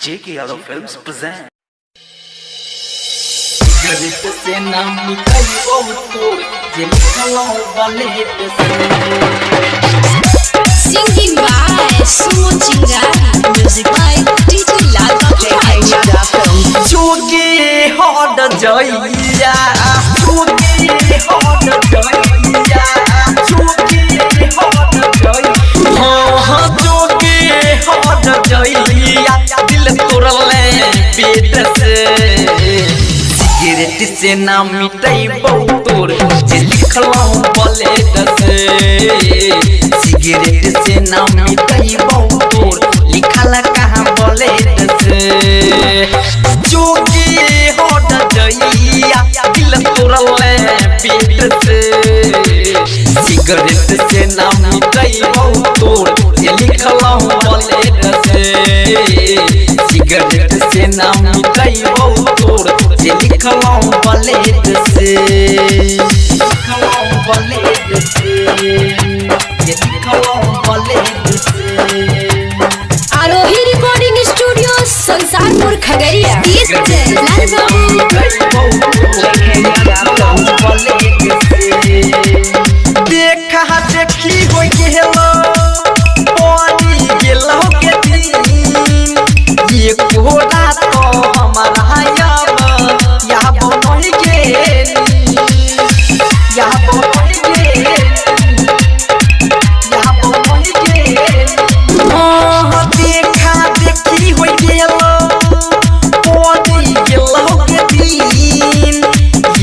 J.K. Yadav Films present. गरीब से नाम निकल बहुतो जिल खलो ballot Singing by Sumo Chingari. Music by DJ Lata. J.K. Yadav Films. चुगे हट जइया चुगे हट जइया चुगे हट जइया हां चुगे हट जइया दिल तोड़ले पेट से सिगरेट से ना मिटाई बहुतोर जे लिखलो बलेट से सिगरेट से ना मिटाई बहुतोर लिखला कहां बलेट से जोगी हट जइया दिल तोड़ले पेट से सिगरेट से ना मिटाई बहुतोर जे लिखलो बलेट से सिगरेट से ना मिटाई बहुतोर जे लिखलो बलेट से लिखलो बलेट से जे लिखलो बलेट से आरोही रिकॉर्डिंग स्टूडियो संसारपुर खगड़िया। लाल बाबू देखा देखी हो गेलो पानी गेलो के दिन ये कोड़ा तो हमारा या बोल गेली या बोल गेली या बोल गेली देखा देखी हो गेलो पानी गेलो के दिन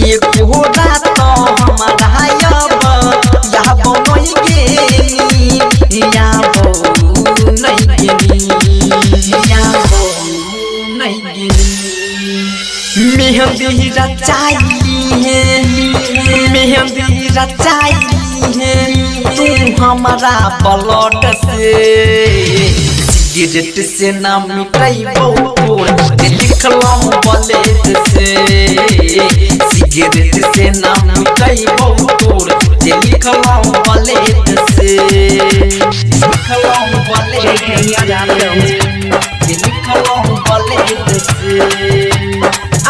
ये कोड़ा तो हमारा या बोल गेली या बोल नहीं गेली या बोल नहीं गेली मेहंदी रचाई है मेहंदी रचाई है तू हमारा ब्लड से सिगरेट से ना मिटाई बहुतोर लिखलो बलेट से सिगरेट से ना मिटाई बहुतोर लिखलो बलेट से लिखलो बलेट लिखलो बलेट से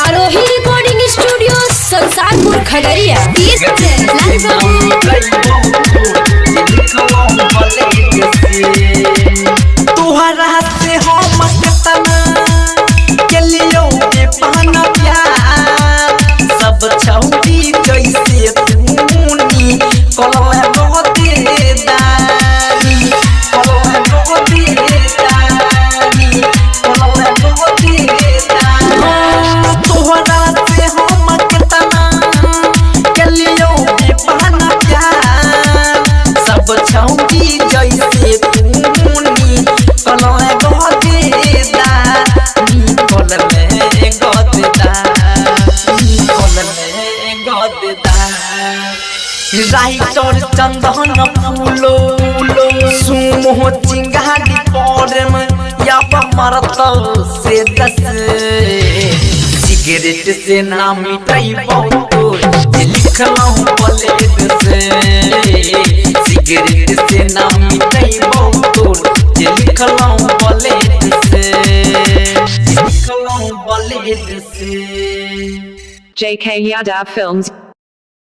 आरोही रिकॉर्डिंग स्टूडियो संसारपुर खगड़िया। लाल बाबू तुहरा से हम कितना के लियो के पाना प्यार सब छौरी जैसे तूनी कलवे रोते दानी कलवे रोते दानी कलवे रोते दानी तुहरा से हम कितना के लियो के पाना प्यार सब छौरी जैसे तूनी कलवे रोते दानी कलवे गोते दानी कलवे गोते दानी राइटर चंदन फूलो सुमो चिंगारी पौरम या मरतल से दस सिगरेट से ना मिटाई बहुतोर जे लिखलो बलेट से सिगरेट से ना मिटाई बहुतोर जे लिखलो बलेट से लिखलो बलेट से J.K. Yadav Films.